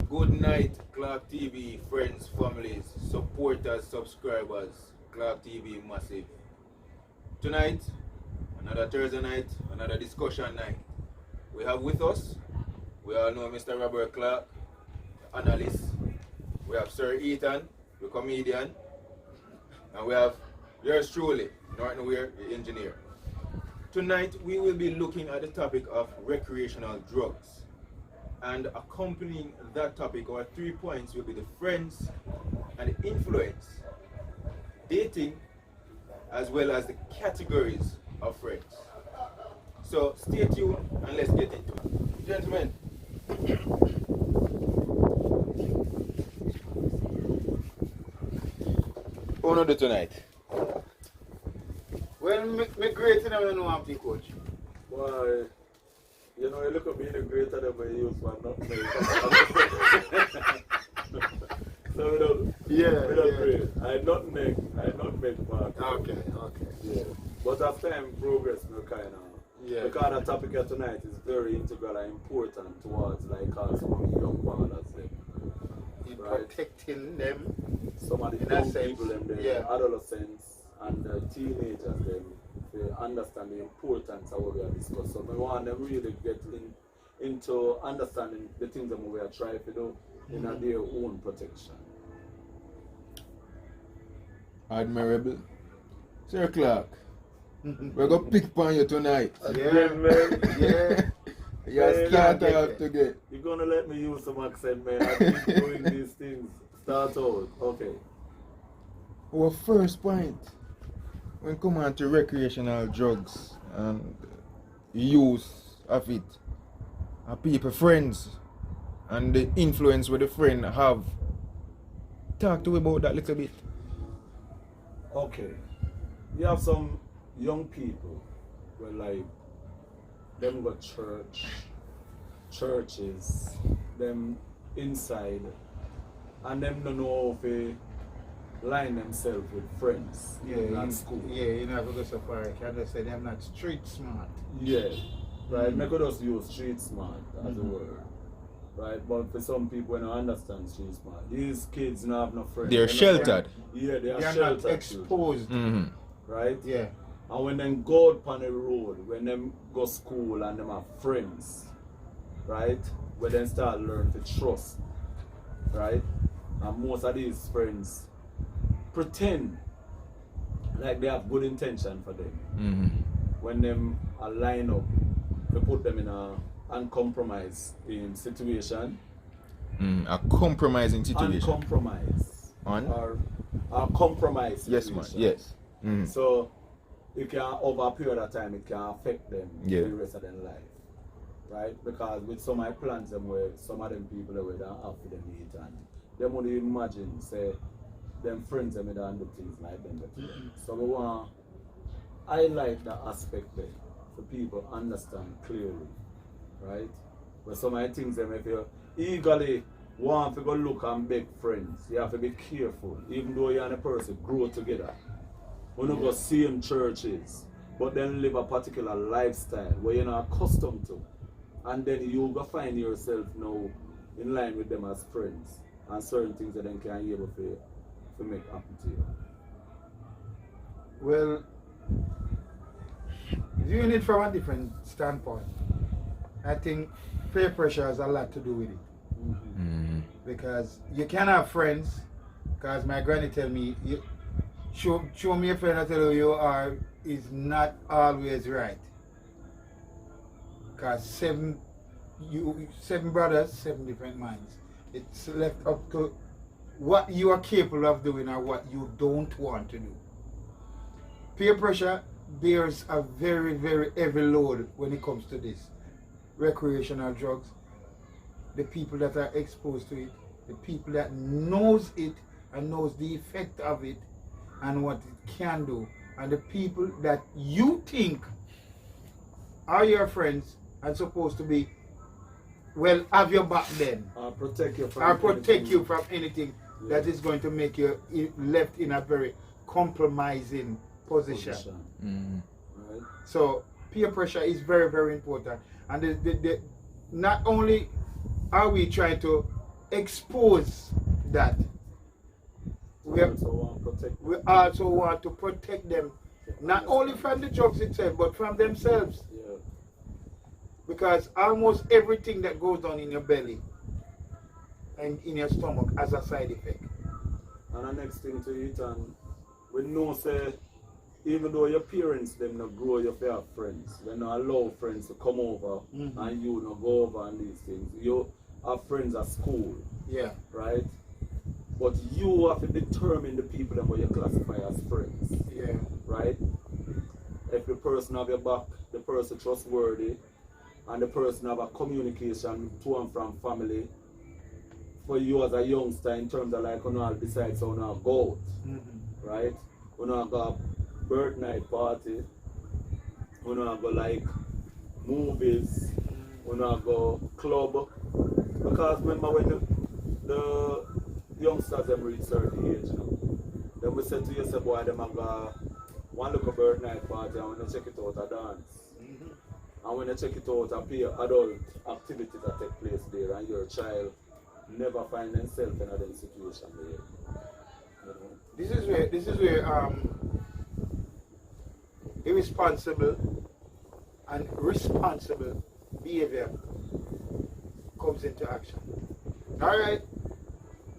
Good night, Clark TV, friends, families, supporters, subscribers. Clark TV massive. Tonight, another Thursday night, another discussion night. We have with us, we all know Mr. Robert Clark, analyst. We have Sir Ethan, the comedian. And we have yours truly, Norton Weir, the engineer. Tonight, we will be looking at the topic of recreational drugs. And accompanying that topic, our 3 points will be the friends and the influence, dating, as well as the categories of friends. So stay tuned and let's get into it. Gentlemen, what do you do tonight? Well, me great in when I'm the coach. Why, you know, you look at me the greater than my youth, but not me. So we don't, Yeah, we don't yeah. great. I not make part. Okay. Yeah. But as time progress, we kind of, Yeah. because the topic of tonight is very integral and important towards like us young fathers. In Right. protecting them. Some of the In that young sense, people and the yeah. adolescents and the teenagers, them, they understand the importance of what we are discussing. So we want them really get into understanding the things that we are trying to do in their own protection. Admirable. Sir Clark, we're going to pick upon you tonight. Yeah, man. Yeah. You're Yeah, starter yeah. have to get. You're gonna let me use some accent, man. I've been doing these things. Start out. Okay. Our first point, when it comes on to recreational drugs and use of it, and people, friends, and the influence with the friend have. Talk to me about that a little bit. Okay. You have some young people where like them go churches, them inside, and them don't know how to line themselves with friends at school. Yeah, you know, if you go so far, I can just say they're not street smart. Yeah. Right. Make us just use street smart as a word. Right, but for some people when I understand street smart, these kids don't have no friends. They're not- sheltered. Yeah, they are They're sheltered. not exposed. Mm-hmm. Right? Yeah. And when them go out on the road, when them go school and them have friends, right? When them start learn to trust, right? And most of these friends pretend like they have good intention for them. Mm-hmm. When them line up to put them in a uncompromised situation, A compromising situation. uncompromised On? or a compromise Yes, situation. man. Yes. Mm-hmm. So it can, over a period of time, it can affect them Yeah. for the rest of their life, right? Because with some of my plans, them where some of them people that we don't have for them eat, and them only imagine say them friends them don't do things like them. So we want highlight that aspect there for people understand clearly, right? But some of the things them if you eagerly want to go look and beg friends, you have to be careful, even though you and a person grow together. We don't go same churches, but then live a particular lifestyle where you're not accustomed to. And then you go find yourself now in line with them as friends. And certain things that then can be able to make happen to you. Well, viewing it from a different standpoint, I think peer pressure has a lot to do with it. Mm-hmm. Because you can have friends, because my granny tell me, show me a friend, I tell you are is not always right. Because seven brothers, 7 different minds. It's left up to what you are capable of doing or what you don't want to do. Peer pressure bears a very, very heavy load when it comes to this. Recreational drugs, the people that are exposed to it, the people that knows it and knows the effect of it and what it can do, and the people that you think are your friends and supposed to be, well, have your back then, Protect you from or protect anything. you from anything that is going to make you left in a very compromising position. Mm-hmm. Right? So peer pressure is very, very important. And not only are we trying to expose that. We also want to protect we also want to protect them, not only from the drugs itself, but from themselves. Yeah. Because almost everything that goes on in your belly and in your stomach has a side effect. And the next thing to it, and we know say, even though your parents them not grow you for have friends, they not allow friends to come over and you not go over and these things. You have friends at school, Yeah. right? But you have to determine the people that you classify as friends, Yeah. right? If the person have your back, the person trustworthy, and the person have a communication to and from family, for you as a youngster in terms of like you know decide so now go out, right? You know go birth night party, you know go like movies, you know go club. Because remember when the youngsters them reach certain age, you know, then we say to yourself, boy, them have got one look a birth night party and when they check it out a dance. And when they check it out, appear adult activities that take place there, and your child never find themselves in a situation there. You know? This is where irresponsible and responsible behavior comes into action. Alright?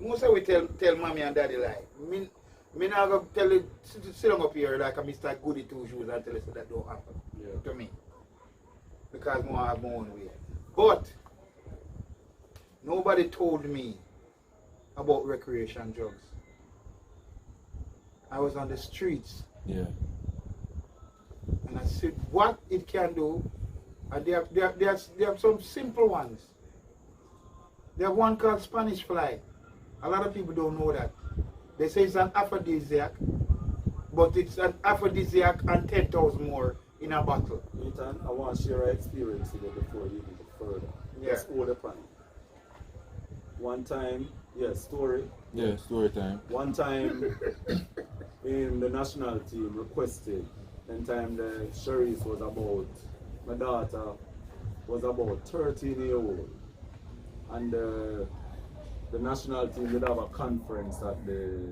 Most of we tell mommy and daddy lie. Me not gonna tell it sit down up here like a Mr. Goody Two Shoes and tell us that don't happen to me. Because I have my own way. But nobody told me about recreation drugs. I was on the streets Yeah. and I said what it can do, and they have some simple ones. They have one called Spanish fly. A lot of people don't know that. They say it's an aphrodisiac, but it's an aphrodisiac and 10,000 more in a bottle. Ethan, I want to share an experience with you before you go further. Yeah. Just hold up on it. One time, story. Yeah, story time. One time in the national team requested, and time the sheriff was about, my daughter was about 13 years old. And the national team would have a conference at the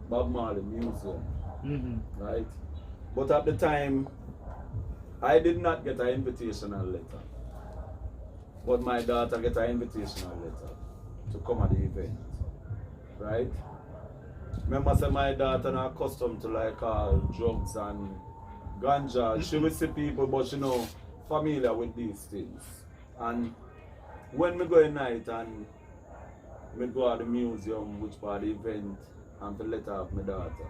Bob Marley Museum, right? But at the time, I did not get an invitational letter, but my daughter get an invitational letter to come at the event, right? Remember, say my daughter not accustomed to like all drugs and ganja. She will see people, but she know familiar with these things. And when we go at night and we go at the museum, which part the event, and to let off my daughter.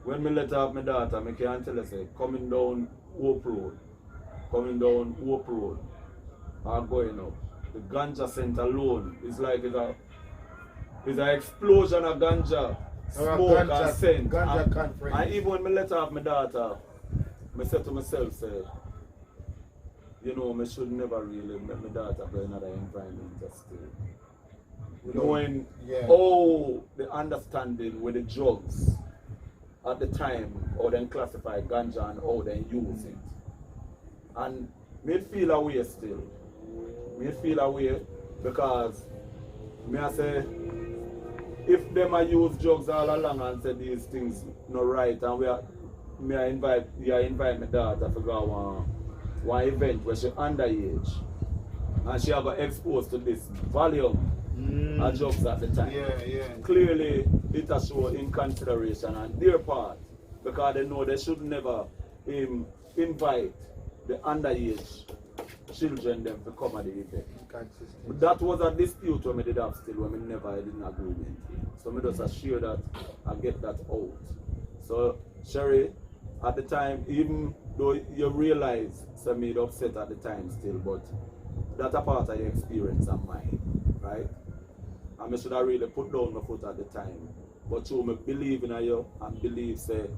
When me let off my daughter, I can tell her say, coming down Hope Road, or going up. The ganja scent alone is like it's an explosion of ganja smoke and scent. Ganja conference. And even when me let off my daughter, I said to myself, say, you know, I should never really let my daughter go in another environment still. Knowing all the understanding with the drugs at the time, how they classify ganja and how they use it. And me feel away still. Me feel away because me I say if them I use drugs all along and say these things not right and I invite my daughter to go one event where she underage and she have got exposed to this volume of drugs at the time. Clearly it has shown inconsideration on their part because they know they should never invite the underage children them to come at the event. But that was a dispute when we did have still when we never had an agreement. So I just assure that I get that out. So Sherry, at the time, even though you realize some made upset at the time still, but that's a part of your experience and mine, right? And I should have really put down my foot at the time. But you me believe in you and believe say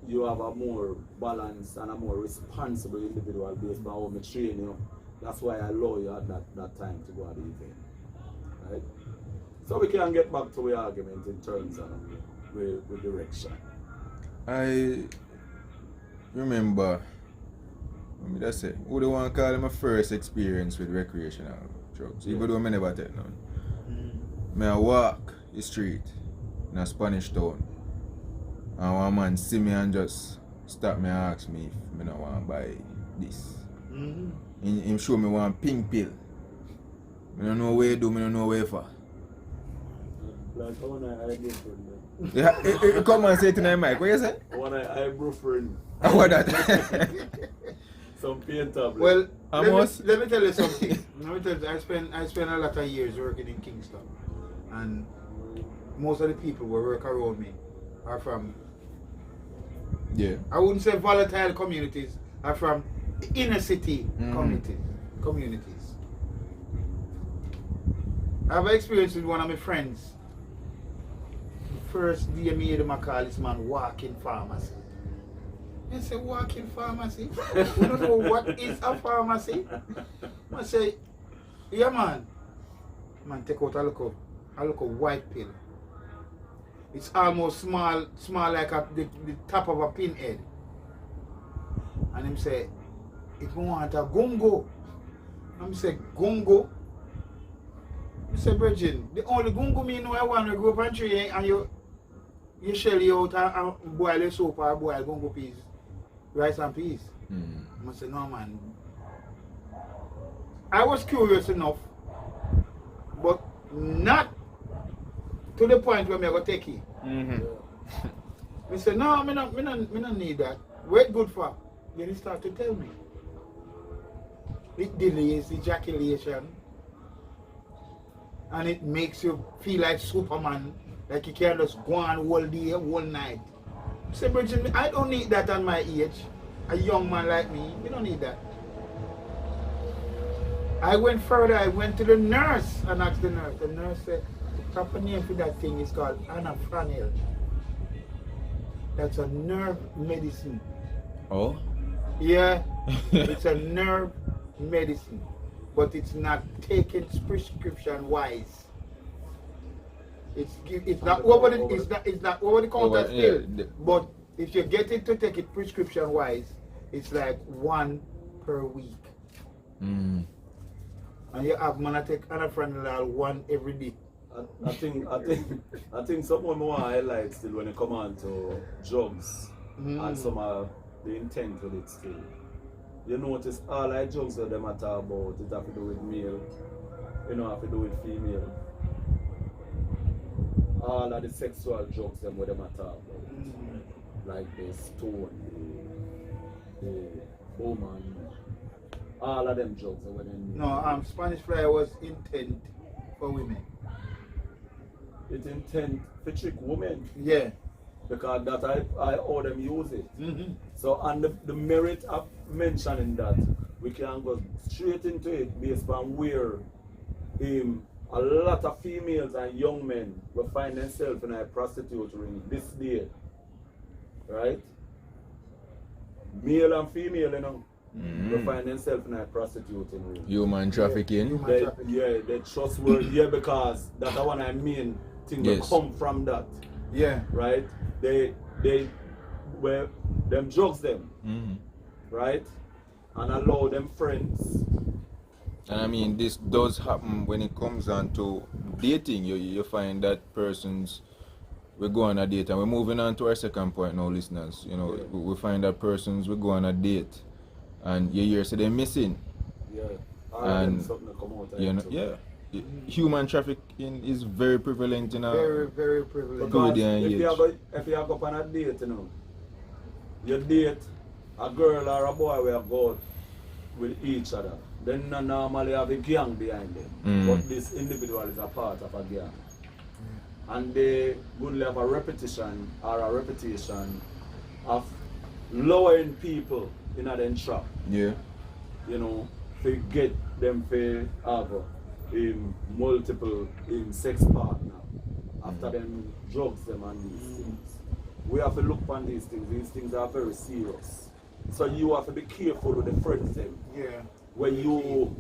you have a more balanced and a more responsible individual based on how I train you. That's why I allow you at that time to go at the event. Right? So we can get back to the argument in terms of the direction. I remember, let me just say, who the one call my first experience with recreational drugs. Yeah. Even though I never take none. Mm. Me I walk the street in a Spanish town. And one man see me and just stop me and ask me if me not want to buy this. Mm. Him show me one pink pill. I don't know where you do, I don't know where for. Like one eyebrow friend. Yeah, come and say it in the mic. What you say? One eyebrow friend. What that? Some pain tablet. Well, Almost. let me tell you something. Let me tell you, I spent a lot of years working in Kingston, and most of the people who work around me are from, Yeah. I wouldn't say volatile communities, are from inner city communities. I have an experience with one of my friends. The first day I made him, I call this man walking pharmacy. I say, walking pharmacy? We don't know what is a pharmacy. I say, yeah man. Man, take out a look of white pill. It's almost small like the top of a pinhead. And him say, if you want a gungo. I'm say, gungo? I say, Virgin, the only gungo me know I want to go up and tree and you shell you out and boil your soup or boil gungo peas. Rice and peas. I say, no man. I was curious enough, but not to the point where I'm going to take it. I say, no, I don't need that. Wait good for. Then he start to tell me. It delays ejaculation. And it makes you feel like Superman. Like you can just go on all day, all night. Say, Bridget, I don't need that at my age. A young man like me, you don't need that. I went further, I went to the nurse and asked the nurse. The nurse said, the proper name for that thing is called anafranil. That's a nerve medicine. Oh? Yeah, it's a nerve medicine. But it's not taken prescription wise. It's not over the counter still. But if you get it to take it prescription wise, it's like 1 per week. And you have man take anafranil 1 every day. I think someone more highlight still when it come on to drugs and some of the intent with it still. You notice all the drugs that them are talk about, it have to do with male, you know, have to do with female. All of the sexual drugs them what them are talk about. Like the stone, the woman, all of them drugs are what them. No, Spanish fly was intent for women. It intent for trick women. Yeah. Because that I owe them use it. So on the merit of mentioning that, we can go straight into it based on where a lot of females and young men will find themselves in a prostitute ring this day. Right? Male and female, you know, will find themselves in a prostituting ring. Human trafficking. They trustworthy, because that's the one I mean thing will come from that. Yeah. Right? They them drugs them, right? And allow them friends. And I mean, this does happen when it comes on to dating. You find that persons, we go on a date, and we're moving on to our second point now, listeners. You know, we find that persons, we go on a date, and you hear say they're missing. Yeah. And something come out, you know, yeah. Human trafficking is very prevalent in our very prevalent. Because if you go on a date, you know, you date a girl or a boy we have go with each other. Then you normally have a gang behind them. But this individual is a part of a gang. And they would have a reputation of lowering people in a then trap. Yeah. You know, to get them to have multiple sex partner after them drugs them and these things. We have to look on these things. These things are very serious. So you have to be careful with the friends them. Yeah. Where you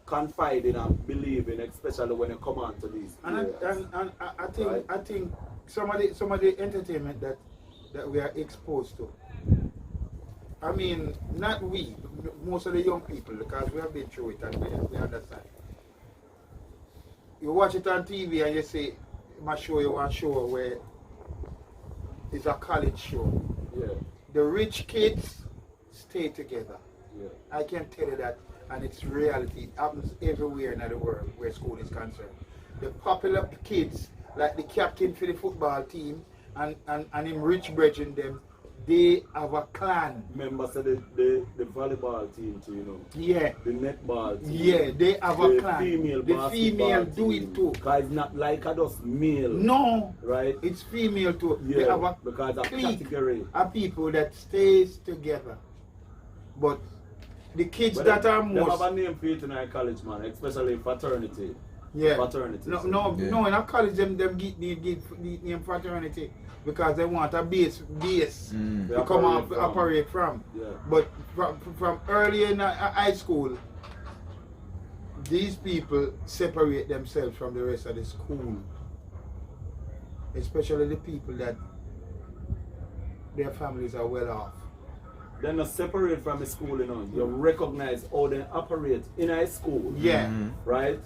confide in and believe in, especially when you come on to these. And I think some of the entertainment that we are exposed to. I mean, not we, most of the young people, because we have been through it and we understand. you watch it on TV and you say, I show you one show where it's a college show. Yeah. The rich kids stay together. Yeah. I can tell you that, and it's reality. It happens everywhere in the world where school is concerned. The popular kids, like the captain for the football team, and him rich brethren them, they have a clan. Remember, so the volleyball team too, you know. Yeah. The netball team. Yeah, they have a The clan. female The basketball female do team. it too. Because it's not like a just male. No, Right? it's female too. Yeah, They have a because of clique category. of people that stays together. But the kids But that are them have most a name for it in our college, man, especially fraternity. yeah. Fraternity. No, so. no, Yeah. no. In a college, them need name fraternity because they want a base Mm. They to come operate off from. operate from. Yeah. But from early in high school, these people separate themselves from the rest of the school, especially the people that their families are well off. They're not separate from the school, you know. You recognize how they operate in high school. Yeah. Mhm. Right?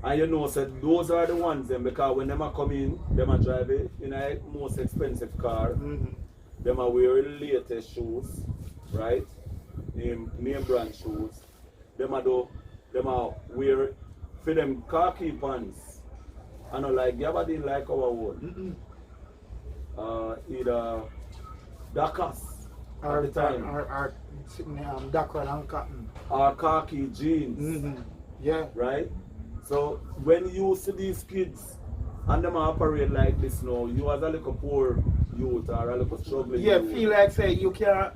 And you know, so those are the ones then, because when them are coming, them are driving in a most expensive car, Mhm. them are wearing latest shoes, right? Name brand shoes. Them are wear for them khaki pants. I know like Gabardine like our own. Either Dakas at the time. Or Dakar and Cotton. Or khaki jeans. Mhm. Yeah. Right? So when you see these kids and them operate like this now, you as a little poor youth or a little struggling Yeah, youth, feel like say you can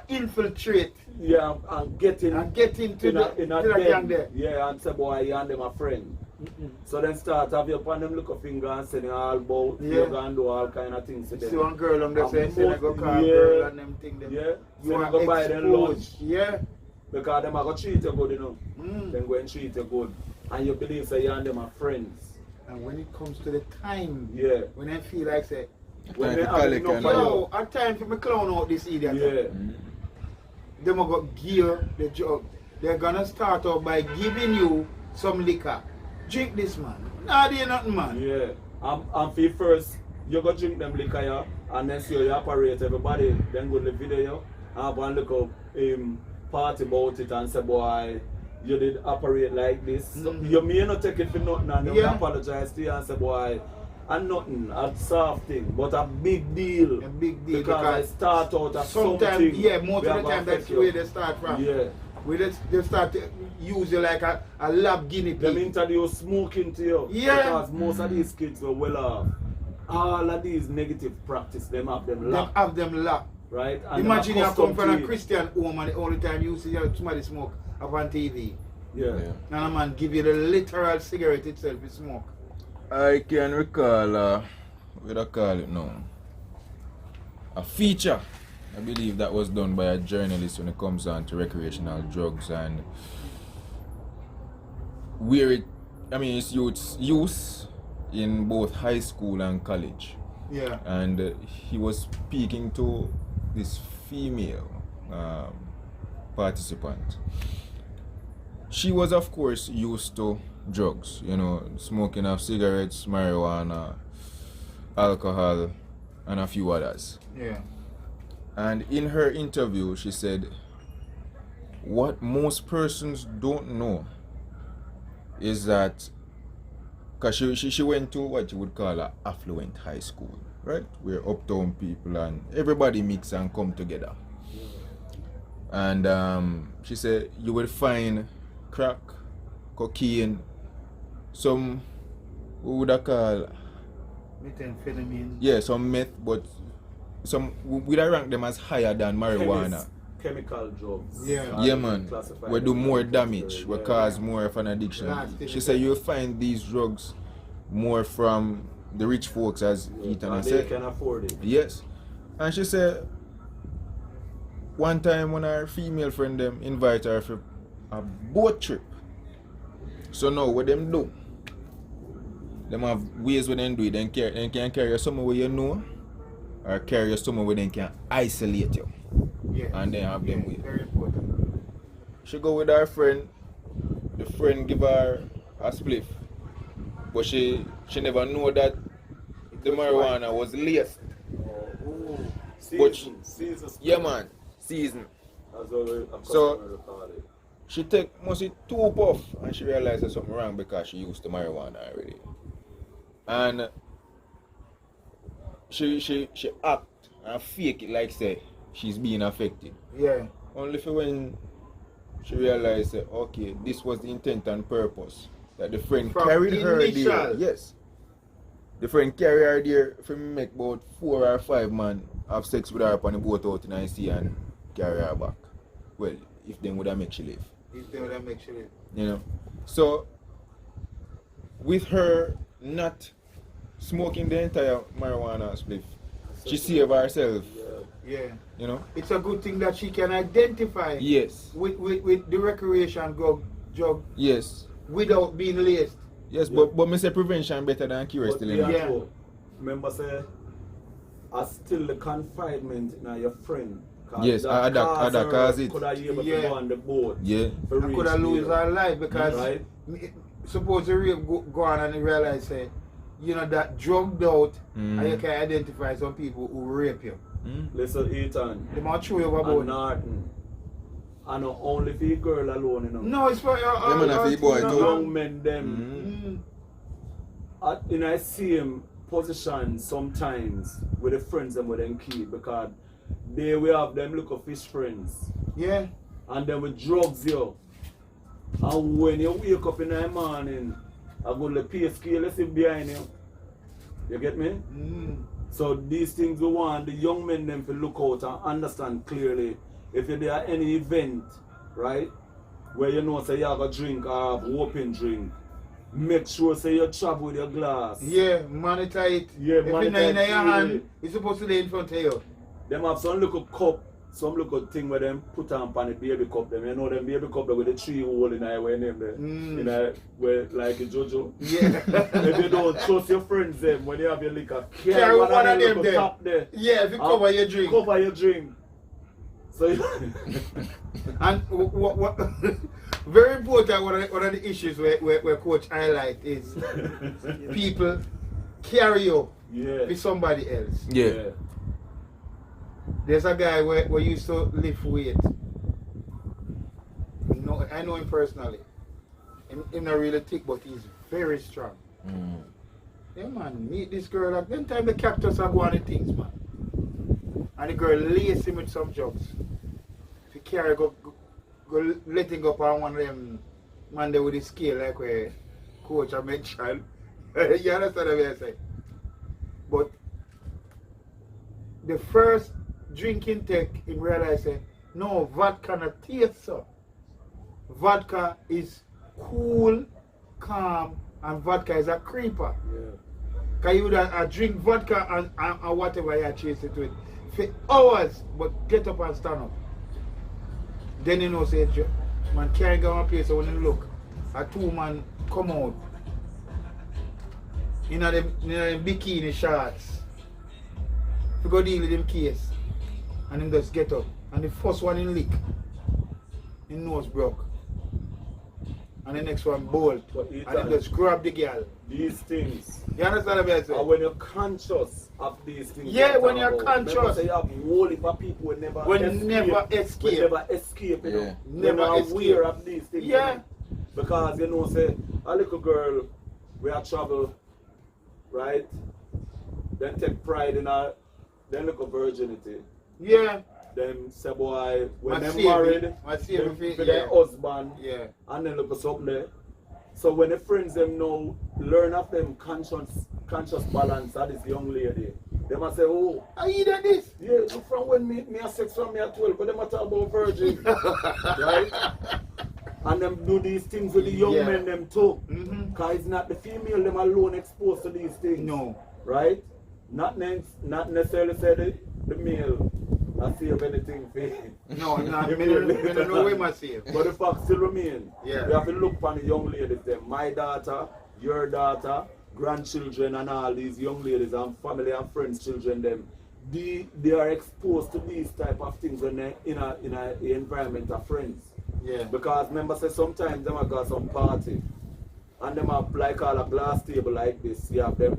infiltrate yeah, and get in and get into in a the gang den, there. yeah, and say boy, you and them a friend. So then start have you upon them little finger and say all about Yeah. you can do all kind of things to them. See one girl on the And say I go call yeah, girl and them thing them. Yeah, You so are you go buy them lunch. exposed. Yeah. Because them are going to treat you good, you know. Mm. Then go and treat you good. And you believe that you and them are friends. And when it comes to the time, Yeah. when I feel like say, When Time they to have collect enough and for you. yo, a time for me clown out this idiot. Yeah. Them are going to gear the job. They're gonna start out by giving you some liquor. Drink this, man. Nah, they nothing, man. Yeah. And for first, you go drink them liquor, yeah, and then see how you operate everybody. Then go to the video, have one look up party about it and say, boy, you did operate like this. So you may not take it for nothing and you Yeah. apologize to you and say, boy, and nothing, a soft thing, but a big deal. A big deal Because I start out as something. sometimes, yeah, most we of have the time affect that's you. where they start from. Yeah. Where they start to use you like a lab guinea Them pig. introduce smoking to you. Yeah. Because most of these kids were well off. All of these negative practice, them have them Them locked. have them locked. Right? And them Imagine you come accustomed from to a it. Christian home and the only time you see somebody smoke up on TV. Yeah. Yeah. And a man give you the literal cigarette itself, you smoke. I can recall, what do I call it now? A feature. I believe that was done by a journalist when it comes on to recreational drugs and where it, I mean, it's use in both high school and college. Yeah. And he was speaking to this female participant. She was, of course, used to drugs, you know, smoking of cigarettes, marijuana, alcohol, and a few others. Yeah. And in her interview, she said, what most persons don't know is that, because she went to what you would call an affluent high school, right? Where uptown people and everybody mix and come together. And she said, you will find crack, cocaine, some, what would I call, Methamphetamine. yeah, some meth, but some, we'd rank them as higher than marijuana. Chemical drugs. Yeah. Yeah, man. Classified We do as more drugs, damage. We yeah. cause more of an addiction. Lasting She said you'll find these drugs more from the rich folks, as Ethan And has they said. can afford it. Yes. And she said one time when her female friend them invite her for a boat trip. So now what them do? Them have ways where them do it. They can carry you somewhere where you know, or carry you somewhere where they can isolate you. Yeah. And then have them with. Very important. She go with her friend. The friend give her a spliff. but she never know that the marijuana was laced. Oh, But season. Yeah, man, season. That's what a So- customer call it. She take mostly 2 puff and she realized there's something wrong because she used the marijuana already. And she act and fake it like say she's being affected. Yeah. Only for when she realized that okay, this was the intent and purpose. That the friend From carried her there. initial. Yes. The friend carried her there for make about 4 or 5 man have sex with her up on the boat out in the sea and carry her back. Well, if they would have make she live. If they would have make sure. You know. So with her not smoking the entire marijuana spliff, she saved herself, Yeah. Yeah. you know. It's a good thing that she can identify Yes. with the recreation drug Yes. without being laced. Yes, Yeah. but me say prevention better than cure But still. we You know? have Yeah. to remember say, I still the confinement in your friend. Yes, other cause it. Could I able Yeah. to go on the boat? Yeah. For I could have lose her life because Right. suppose the rape go on and realize say, you know, that drugged out and you can identify some people who rape you. Listen, Ethan. They might throw you And overboard. Norton. And not only for the girl alone, you know. No, it's for Them and a fee boy The too. young men them in a same position sometimes with the friends them with them keep because they will have them look of fish friends Yeah. and then with drugs you. And when you wake up in the morning, I go to the pay scale you see behind you. You get me? So these things we want the young men them to look out and understand clearly if there are any event, right, where you know say you have a drink or have open drink, make sure say you travel with your glass. Yeah, monitor it. Yeah, if it's monitor not in it your clearly. hand, it's supposed to lay in front of you. Them have some little cup, some little thing where them put on the baby cup them. You know them baby cup them with the 3 hole in there where name there. In a where like a Jojo. Yeah. If you don't trust your friends them when you have your liquor, Carry one of them little there. top there. Yeah, if you cover your drink. Cover your drink. So And what very important, one of the issues where Coach highlight is people carry up yeah. with somebody else. Yeah. There's a guy where used to lift weight. No, I know him personally. He's not really thick, but he's very strong. Yeah, man, meet this girl. Like, then time the cactus are going on the things, man. And the girl lace him with some drugs. If you carry, go letting up on one of them man there with the scale, like where Coach I mentioned. You understand what I say? But the first drinking take, he realized, say, no, vodka not taste so. Vodka is cool, calm, and vodka is a creeper. Yeah. Because you would drink vodka and whatever you chase it with for hours, but get up and stand up. Then you know, say, man can't go on a place, so when you look, a 2 man come out in them bikini shorts. You go deal with them case, and him just get up. And the first one in lick, his nose broke. And the next one bolt. But And him just grab the girl. These things. You understand what I'm saying? And when you're conscious of these things. Yeah, when you're about, remember conscious. say you have whole heap of people who never When escape. never escape. When never escape, you know. Yeah. Never When escape. aware of these things. Yeah. You know. Because you know, say, a little girl, we are travel, right? Then take pride in her, then look at virginity. Yeah. Them say boy, when My them saving- married, my saving them fee, for yeah. their husband, Yeah. and then look at something there. So when the friends them know, learn of them conscious balance of this young lady, they must say, oh, I eat at this. yeah, look from when me have sex from me at 12, but them a talk about virgin. Right? And them do these things with the young Yeah. men them too. Mm-hmm. Because it's not the female them alone exposed to these things. No. Right? Not necessarily say the male I save anything for him. No, no, I don't know where my save. But the fact still remain. Yeah. We have to look upon the young ladies them. My daughter, your daughter, grandchildren and all these young ladies and family and friends children them. They are exposed to these type of things when they're in a environment of friends. Yeah. Because remember say sometimes them have got some party and them have like all a glass table like this. You have them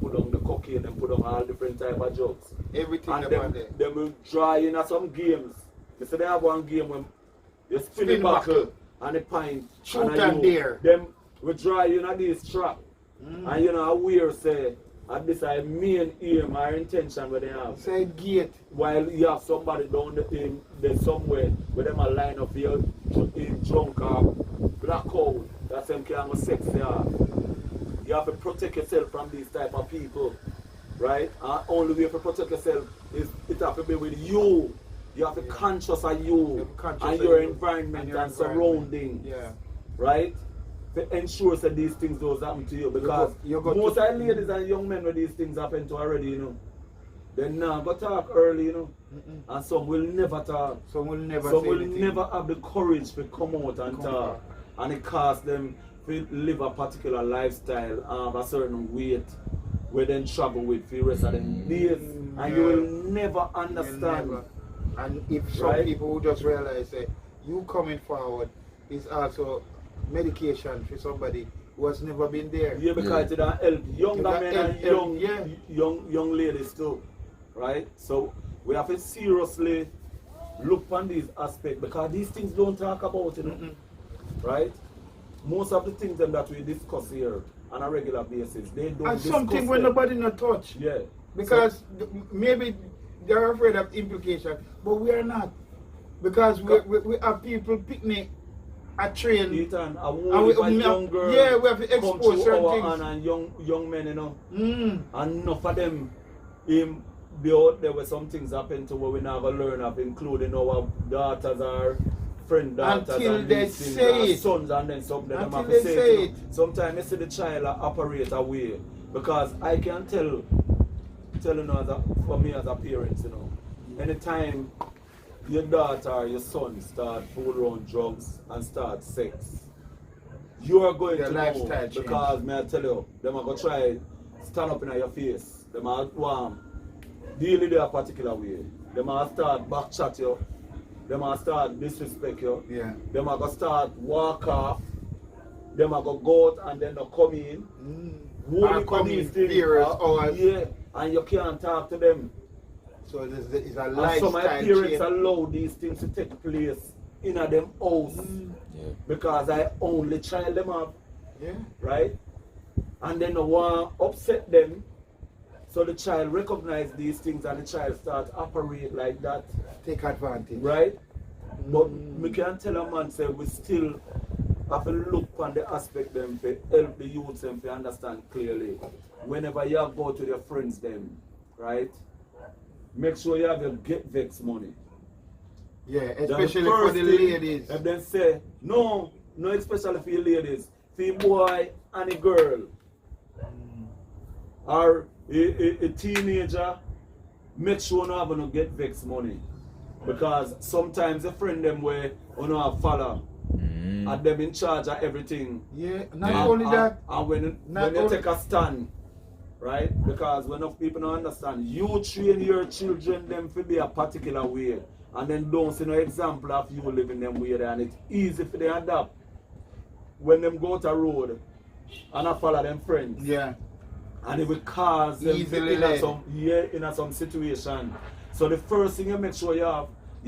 put on the cocaine, them put on all different type of drugs. Everything And about there. them will draw in at some games. You see they have one game when you spin the Spin buckle buckle. and the pint. Shoot and and dare. Them will draw in at this trap. And you know how weird say at this I main aim or intention where they have. Say gate. While you have somebody down there somewhere where them a line up here in drunk or blackout, that's them can go sex there. You have to protect yourself from these type of people, right? And only way to protect yourself is it have to be with you. You have to be conscious of you Conscious and of your you environment and your and environment. surroundings, Yeah. right? To ensure that these things don't happen to you, because you got most to- of the ladies and young men where these things happen to already, you know. They now go talk early, you know, and some will never talk. Some will never Some say will anything. never have the courage to come out and Come talk, out. and it costs them to live a particular lifestyle of a certain weight where they travel with for the rest of them days, and you will never You'll understand. never. And if some Right? people who just realize that you coming forward is also medication for somebody who has never been there. Yeah, because it don't help younger It don't men help and them, yeah. young ladies too, right? So we have to seriously look on these aspects, because these things don't talk about, you know, right? Most of the things them that we discuss here on a regular basis, they don't And discuss something when them. nobody not touch. Yeah. Because maybe they're afraid of implication, but we are not. Because we have people picnic at train. Ethan, I And want we- young girls yeah, we have to come expose to certain our things. hand, and young men, you know. Mm. And enough of them be out there where some things happen to where we never learn of, including our daughters or friend daughters Until and they these things, say and it. sons, and then something them Until have to they say say to you. it. Sometimes you see the child operate away, because I can tell you know, for me as a parent, you know, anytime your daughter or your son start fool around drugs and start sex, you are going Their to know, lifestyle change. because may I tell you, them are going to try stand up in your face. Them are want deal with you a particular way. Them are start back chat you. Them are start disrespect you. Yeah. Them are going to start walk off. Them are going to go out and then they come in. Or Only come these in things fears are- or- yeah, and you can't talk to them. So it's a And some lifestyle of my parents change. allow these things to take place in a them house, Yeah. because I only child them up, Yeah. right? And then I want to upset them, so the child recognize these things and the child start operate like that, Take advantage. right? But we can tell a man say we still have to look on the aspect them to help the youths them to understand clearly. Whenever you go to your friends them, right? Make sure you have your get vex money. Yeah, Then especially for first the thing, ladies. And then say, no, especially for your ladies, for your boy and a girl, or a teenager, make sure you have no get vex money. Because sometimes a friend them where you know have follow, and them in charge of everything. Yeah, not And- only and- that. And when Not you only- take a stand, right? Because when enough people don't understand, you train your children them to be a particular way, and then don't see no example of you living them way there, and it's easy for them adapt. When them go to road and I follow them friends, Yeah. and it will cause them Easily in led. some situation. So the first thing you make sure you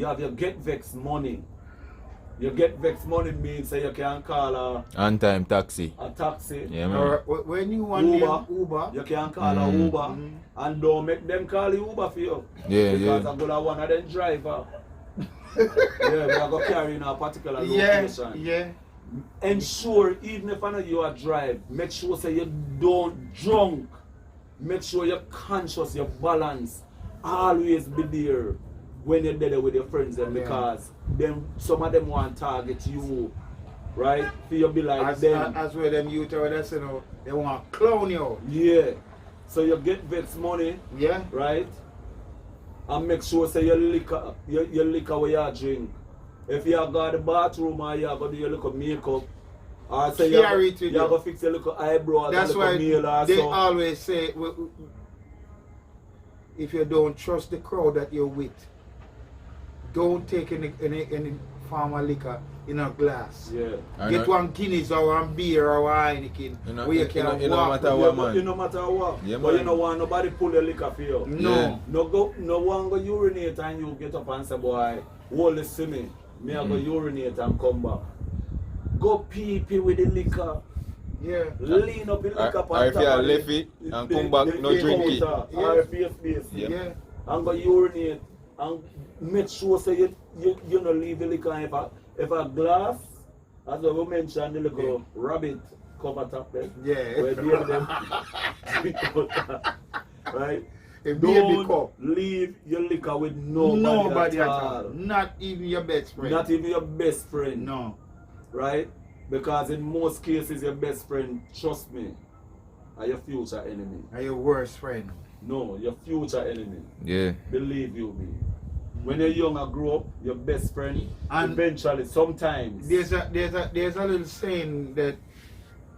have your get vex money. Your get vex money means that you can call On-time taxi. a taxi. Yeah, man. Or when you want Uber. them Uber, You can call a Uber and don't make them call you Uber for you. Yeah, because yeah. I'm gonna one of them driver. Yeah, we are gonna carry in a particular yeah, location. yeah. Ensure even if I know you are drive, make sure say you don't drunk. Make sure you're conscious, you're balanced. Always be there when you're there with your friends them, Yeah. because them some of them want to target you, right? For you be like them. As well them youth over there, you know, they want to clown you. Yeah. So you get vex money, Yeah. right? And make sure say your liquor where you drink. If you go to the bathroom or you go do your little makeup, or say Carry you it with go you. fix your little eyebrows That's and why little nail or they so. always say, if you don't trust the crowd that you're with, don't take any form of liquor in a glass. Yeah. Get one Guinness or one beer or one Heineken where you can it no walk. matter Yeah, what, but man. you no matter what. Yeah, But you man. don't want nobody pull your liquor for you. No. Yeah. No one go urinate and you get up and say, boy, hold this to me. Me I go urinate and come back. Go pee with the liquor. Yeah. Lean up the liquor Or if you are left it and come back, no drink it. Or face base. Yeah. Yeah. And go urinate and make sure say you no leave the liquor if a glass, as we mentioned, the little rabbit cover top there. Yeah. Where they them drink out, right? A baby Don't cup. leave your liquor with Nobody at all. Not even your best friend. Not even your best friend. No. Right? Because in most cases your best friend, trust me, are your future enemy. Are your worst friend. No, your future enemy. Yeah. Believe you me. When you're young and grow up, your best friend, And eventually, sometimes. There's a little saying that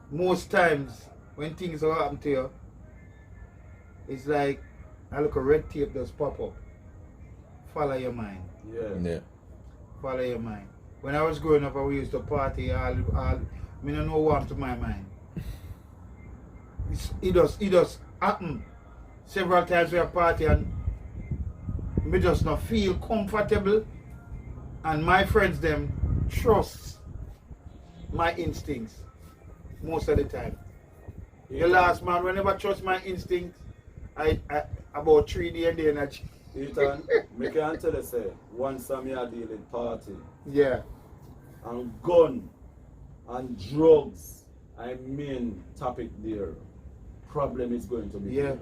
most times when things happen to you, it's like a little red tape just pop up. Follow your mind. Yeah. Yeah. Follow your mind. When I was growing up, we used to party all I don't know what to my mind. It does happen several times we have party and me just not feel comfortable, and my friends them trust my instincts most of the time. The last man whenever trust my instincts, I about 3 days and then Ethan, me can tell you say, once I'm here dealing party yeah. and gun and drugs, I mean topic there. Problem is going to be Yeah. there.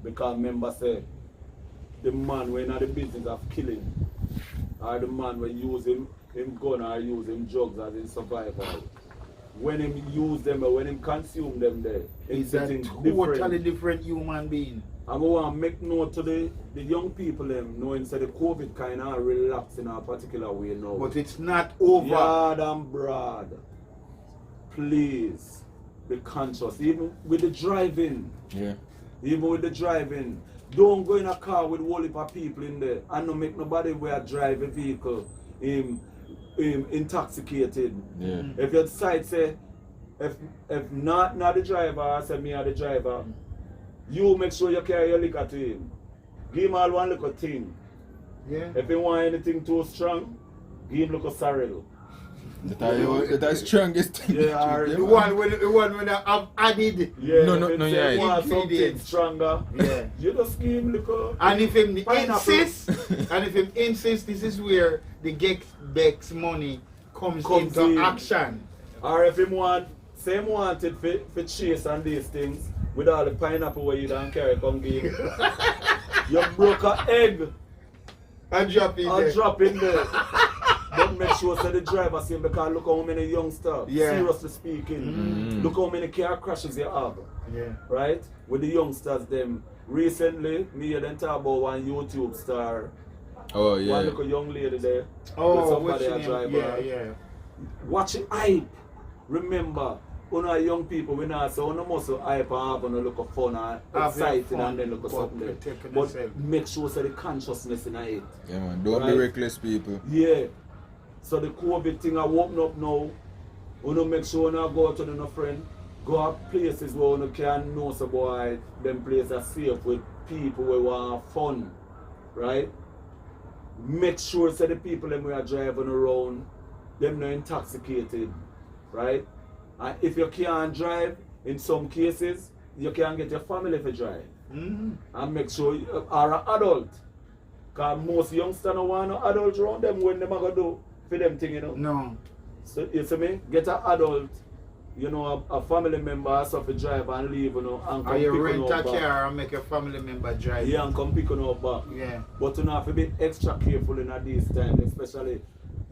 Because remember say, the man when in the business of killing, or the man when use him gun or use him drugs as in survival. When him use them or when him consume them there, It's it's a something totally different. different human being. And we want to make note to the young people them knowing that the COVID kind of relax in a particular way now. But it's not over. Yard and broad. Please be conscious. Even with the driving. Yeah. Even with the driving. Don't go in a car with a whole heap of people in there and don't make nobody where drive a vehicle intoxicated. Yeah. If you decide say if not the driver, I say me or the driver, you make sure you carry your liquor to him. Give him all one little thing. Yeah. If he want anything too strong, give him little sorrel. That's the strongest thing. Yeah, or The one when I have added. Yeah, No, no, if no, he yeah. say want something Ingredients. stronger, Yeah. you just give him little. And if him Pineapple. insists, this is where the Bex money comes Comes into in. action. Or if him want, say him wanted for chase and these things, with all the pineapple where you don't carry, come give him. You broke an egg, And drop it I'll there. drop in there. But make sure say the driver see him because look how many youngsters, Yeah. seriously speaking, look how many car crashes you have. Yeah. Right? With the youngsters them. Recently, me and them talk about one YouTube star, Oh one yeah. little young lady there, with Oh, somebody what's a your name? driver. Yeah, yeah. Watch it hype. Remember, una young people, we not say una must hype and have una look fun and Have your exciting fun, and then look but something there. protecting But yourself. make sure say the consciousness in it. Yeah man. Don't Right. be reckless people. Yeah. So the COVID thing I open up now. Una make sure una go out to no friend. Go out places where una can know so boy them places are safe with people where want fun. Right? Make sure say the people them we are driving around, them not intoxicated. Right? And if you can't drive, in some cases, you can get your family to drive. And make sure you are an adult. Because most youngsters don't want no adults around them when they are going to do for them thing, you know. No. So you see me? Get an adult, you know, a family member has to drive and leave, you know, and come Or you pick rent you a up back. car and make a family member drive. Yeah, and come pick you up back. Yeah. But you know, have to be extra careful in these times, especially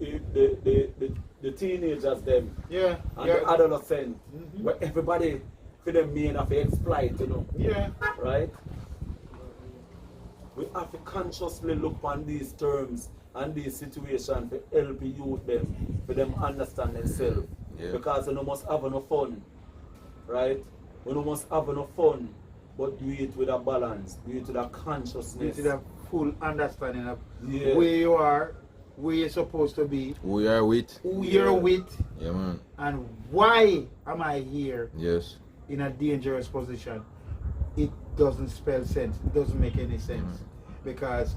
if the teenagers them Yeah. and Yeah. the adolescents, where everybody for them mean have to exploit, you know. Yeah. Right? We have to consciously look on these terms and these situations to help youth them, for them understand themselves. Yeah. Because you must have enough fun. Right? You must have enough fun, but do it with a balance, do it with a consciousness. You should have full understanding of Yeah. where you are where you're supposed to be, Who you are with? who you're with, Yeah, man. and why am I here Yes. in a dangerous position. It doesn't spell sense. It doesn't make any sense. Because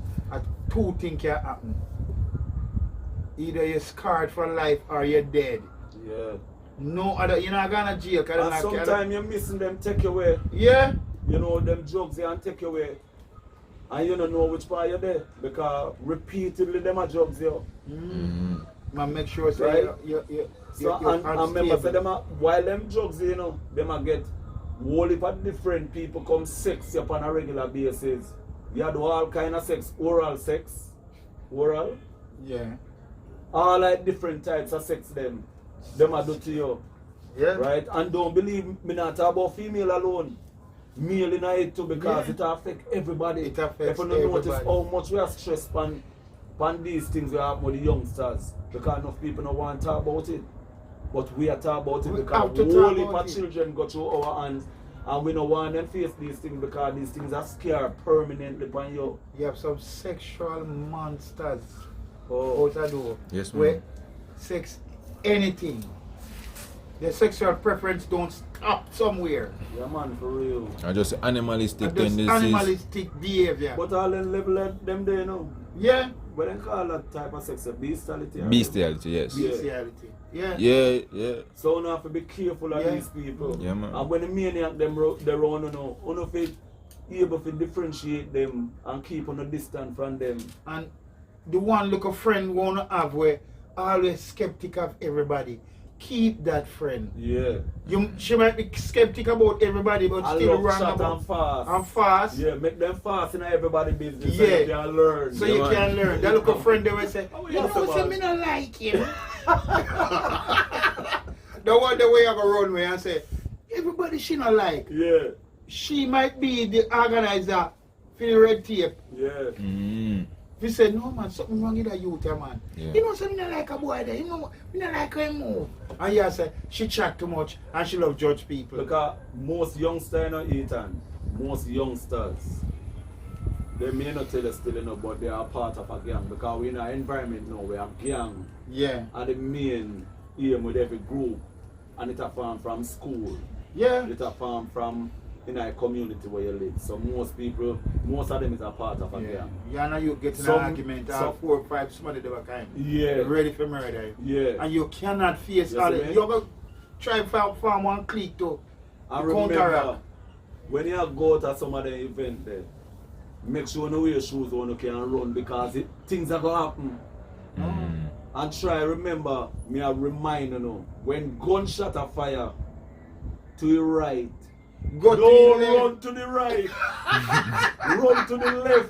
two things can happen. Either you're scarred for life or you're dead. Yeah. No other, you're not gonna jail. And sometimes you're missing them take away. Yeah. You know, them drugs they and take away. And you don't know which part you're there. Because repeatedly them are drugs yo. Man, make sure so Right. you're So you're and remember say unstable. them are, while them drugs you know, them are get whole heap of different people come sex you upon a regular basis. You do all kind of sex, oral sex. Oral. Yeah. All like different types of sex them are do to you. Yeah. Right? And don't believe me not talk about female alone. Male in it too because Yeah. it affect everybody. It affects If you don't notice everybody. how much we are stressed on these things we have with the youngsters. Because enough people don't want to talk about it. But we are talking about it We because have to talk whole heap about of it. children go through our hands and we don't want them face these things because these things are scared permanently upon you. You have some sexual monsters Oh. out the door. Yes, Where man. sex, anything. Their sexual preference don't stop somewhere. Yeah man, for real. I just animalistic And this tendencies. animalistic behavior. But all them level of them there know. Yeah. What they call that type of sex? Bestiality. right? Bestiality, yes. Yeah. Bestiality. Yeah. Yeah, yeah. So you have to be careful of Yeah. these people. Yeah, man. And when the maniac them they run, you know fit able to differentiate them and keep on a distance from them. And the one look a friend wanna have where always skeptic of everybody. Keep that friend. Yeah. She might be skeptic about everybody, but I still love wrong shot about and fast. and fast. Yeah, make them fast in everybody's business so Yeah. you can learn. So Yeah, you man. can learn. That look a friend they will say, Oh, you yeah, know, so say bad. me not like him. The one the way I go run way and say, everybody she not like. Yeah. She might be the organizer for the red tape. Yeah. Mm. He said, no man, something wrong with that youth, man. Yeah. You know, so me not like a boy there. You know, me not like her move. And yeah, say she chat too much and she love judge people. Because most youngsters, you know, Ethan, most youngsters, they may not tell us still, you know, but they are part of a gang. Because we're in an environment now where a gang Yeah. are the main aim with every group. And it's a farm from school. Yeah. It's a farm from in a community where you live. So most of them is a part of a Yeah. gang. You know you get in Some- an argument some- 4 or 5 somebody they were kind. Yeah. Ready for murder. Yeah. And you cannot face Yes, all man. it. You're going to try to form one clique to And counteract. remember, when you go to some of the event there, make sure you wear your shoes when you can run because things are going to happen. Mm. And try remember, me a remind you know, when gunshot are fire to your right, Go don't to the run to the right, run to the left.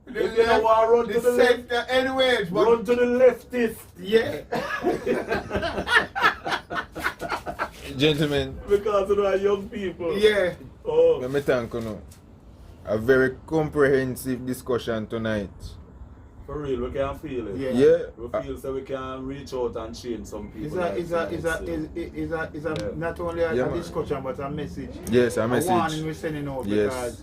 If you don't want to run to the left, center anyways, but run to the leftist. yeah. Gentlemen, Because of the young people. Yeah. Oh, let me thank you. A very comprehensive discussion tonight. for real, we can feel it. Yeah. Yeah. We feel so we can reach out and change some people. It's a Yeah. not only a Yeah, man. discussion but a message. Yes, a A warning message. we're sending out Yes. because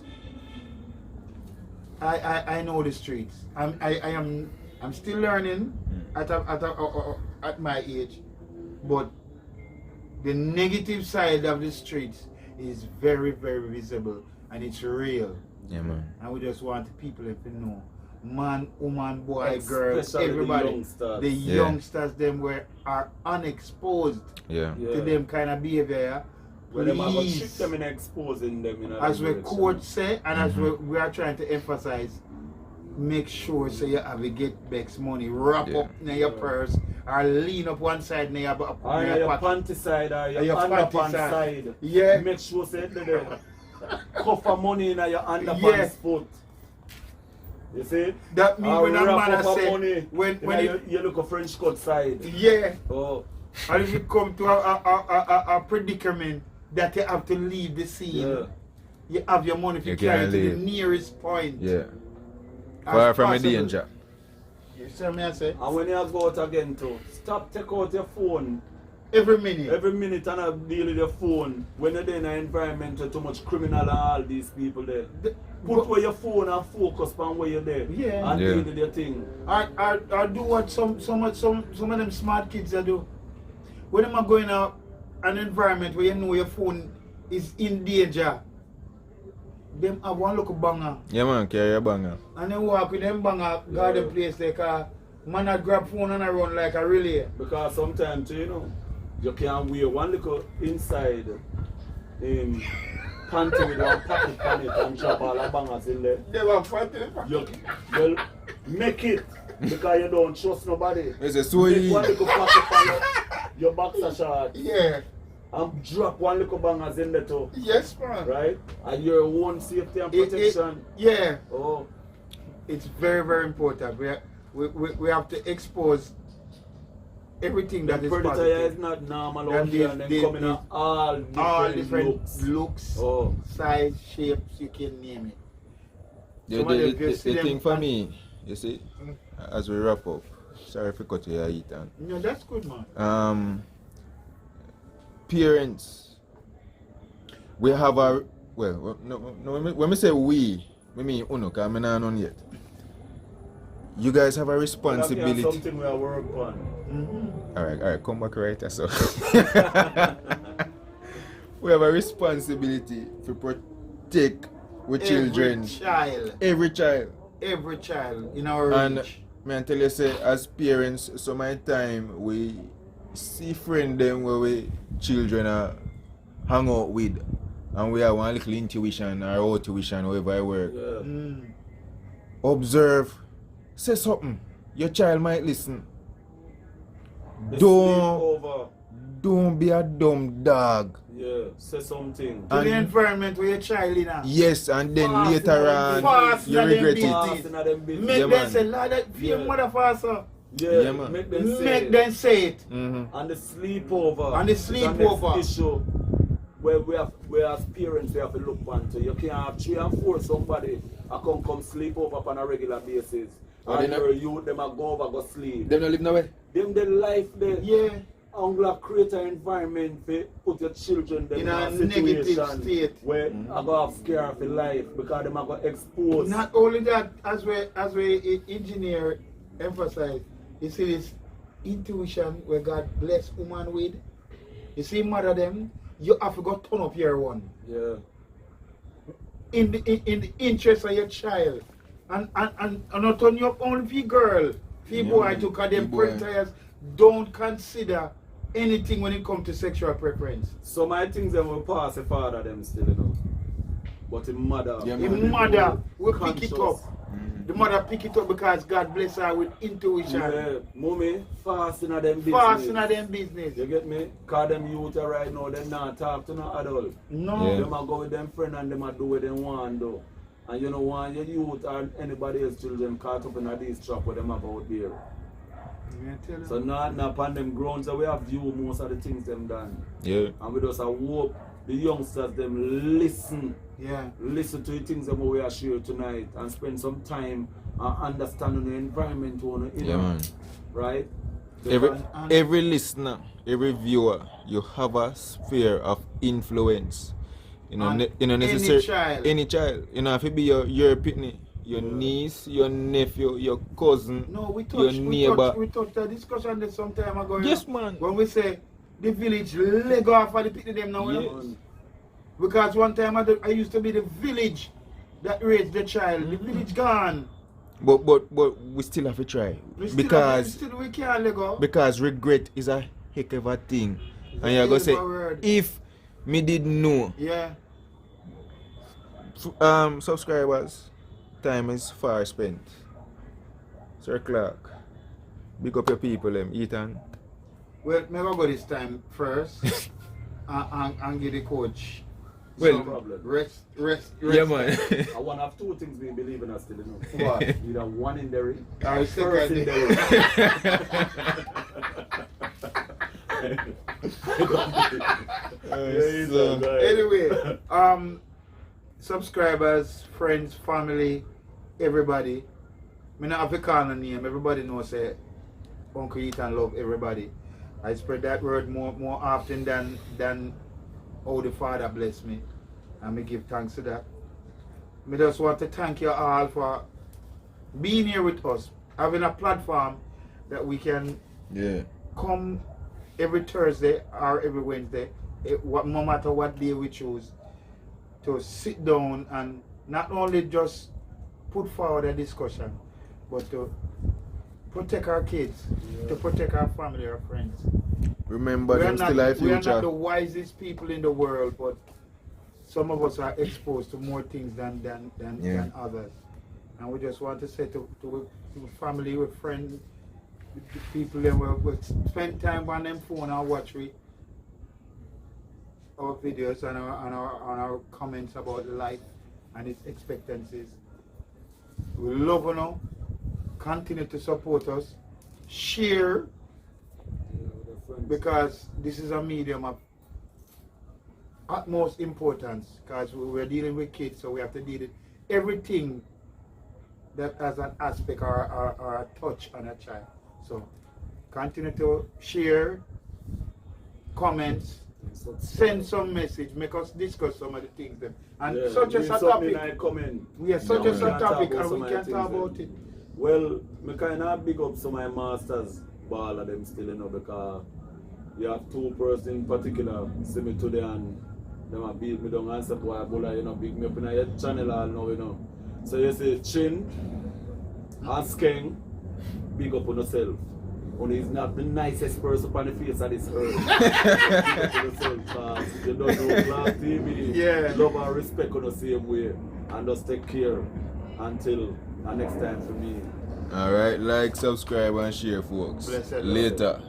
I know the streets. I'm still learning at my age, but the negative side of the streets is very visible and it's real. Yeah, man. And we just want people to know, man, woman, boy, girl, Especially the everybody, youngsters. the Yeah. youngsters them are unexposed Yeah. to them kind of behavior. Well, them have to trick Please, them in exposing them in a as we direction. court say, and as we are trying to emphasize, make sure so you have a get back money, wrap Yeah. up in your Yeah. purse, or lean up one side in your, Or in your pocket. panty side or your Your underpants panty side. side. Yeah. Make sure say the cover money in your underpants Yeah. foot. You see? That mean Or when a wrap man up say, money when you look a French cut side. yeah, Oh, and if you come to a predicament that you have to leave the scene, yeah. you have your money if you You carry can't to the leave. nearest point. Yeah. as Far from a possible. danger. You see what I say? And when you go out again too, stop take out your phone Every minute. Every minute and I deal with your phone. When you're in an environment with too much criminal and all these people there. Put away your phone and focus on where you're there. Yeah. And Yeah. deal with your thing. I do what some of them smart kids I do. When them are going out an environment where you know your phone is in danger, them have one look banger. Yeah man, carry a banger. And then walk with them banger, guard the place like a man a grab phone and I run like a relay. Because sometimes, you know, you can wear one little inside panty with one pocket on it and drop all the bangers in there. They were fighting. You well, make it because you don't trust nobody. It's a so Make easy. one little pocket on your boxer short Yeah. and drop one little bangers in there too. Yes, man. Right? And your own safety and protection. Yeah. Oh, It's very, very important. We have to expose everything the that is predator positive. is not normal And out here and they come in all different looks, Oh. size, shapes, you can name it. The Some of them, you see them thing for and- me, you see, as we wrap up, sorry if I cut you Ethan. No, that's good, man. Parents, we have a, well, no, when we say we, I mean uno, because I'm not on yet. You guys have a responsibility. That's something we are working on. Mm-hmm. Alright, come back right so. We have a responsibility to protect our children. Every Every child. child in our And reach. me tell you say as parents, some of the time we see friend them where we children are hang out with and we have one little intuition or tuition, however I work. Yeah. Mm. Observe, say something. Your child might listen. The Don't sleepover. don't be a dumb dog. Yeah, say something. To the And- environment where your child in. Yes, and then Fast later in on them you business. regret Fast it. in Fast in them business. Make Yeah, them man. say, Lord, that for your Yeah. mother faster. Yeah, Yeah, man. make them say Make it. them say it. And the sleepover. And the is the sleepover. next issue where we as parents we have to look onto. You can't have 3 and 4 somebody I come sleep over on a regular basis. Oh, And they not- your youth them a go over go sleep. Them not live nowhere. Them the life there. Yeah. Anglo create an environment for put your children them In in a a negative situation state. where I go have scare for life because them are go expose. Not only that, as we engineer emphasize, you see this intuition where God bless woman with. You see mother them, you have to go turn up your one. Yeah. In the interest of your child. And not turn you up only for your girl, for your Yeah, boy man. too, because them For boy. predators don't consider anything when it comes to sexual preference. Some of the things them will pass the father them still, you know. But the mother. Yeah, The man. mother will pick it conscious. up. The mother pick it up because God bless her with intuition. Yeah, mommy, fast in them business. Fast in them business. You get me? Cause them youth are right now, they not talk to no adult. No. Yeah. Them a go with them friend and them a do what they want do. And you know want your youth or anybody else children caught up in these trap where them about there. Yeah, tell you. So not upon them grounds that we have view most of the things them done. Yeah. And we just hope the youngsters them listen to the things that we are share tonight and spend some time understanding the environment you Yeah, know, man. right? Every listener, every viewer, you have a sphere of influence. You know, On you know necessary any child. any child. You know, if it be your pitney, your niece, your nephew, your cousin, No, we your neighbor. touched a discussion this some time ago. Yes, you know, man. When we say the village leg off of the people them now. you know. Yes. Because one time I used to be the village that raised the child. The village gone. But we still have to try We can't let go. because regret is a heck of a thing, and you're gonna say Word. if me did know. Yeah. Subscribers, time is far spent. Sir Clark, big up your people, Ethan. Well, maybe I'll go this time first and give the coach. Well, some problem. Rest. Yeah, man. I want to have 2 things we believe in us still, you know. What? Either one in the ring, I was first in thinking- the ring. Anyway, subscribers, friends, family, everybody. Me not have to call a name. Everybody knows say Uncle Ethan love everybody. I spread that word more often than how the Father bless me. And me give thanks to that. Me just want to thank you all for being here with us, having a platform that we can Yeah. come every Thursday or every Wednesday, no matter what day we choose, to sit down and not only just put forward a discussion, but to protect our kids, to protect our family, our friends. Remember, them still have we are not the future. wisest people in the world, but some of us are exposed to more things than others. And we just want to say to family, with friends, with people that we spend time on them phone and watch our videos and our comments about life and its expectancies. We love you now. Continue to support us. Share, because this is a medium of utmost importance, because we're dealing with kids, so we have to deal with everything that has an aspect or a touch on a child. So continue to share, comments, send some message, make us discuss some of the things them. And such as a topic. Yes, such as a topic, and we can talk about it. Well, I kind of big up some of my masters, ball of them still, you know, because you have two persons in particular, see me today and them a beat me down and say, why Bola, you know, big me up in your channel all now, you know. So you say Chin and Skeng, big up on yourself. Only he's not the nicest person on the face of this earth. Big up on yourself, because you don't know Clark TV. Yeah. Love and respect on the same way. And just take care until the next time for me. Alright, like, subscribe, and share, folks. Blessed. Later.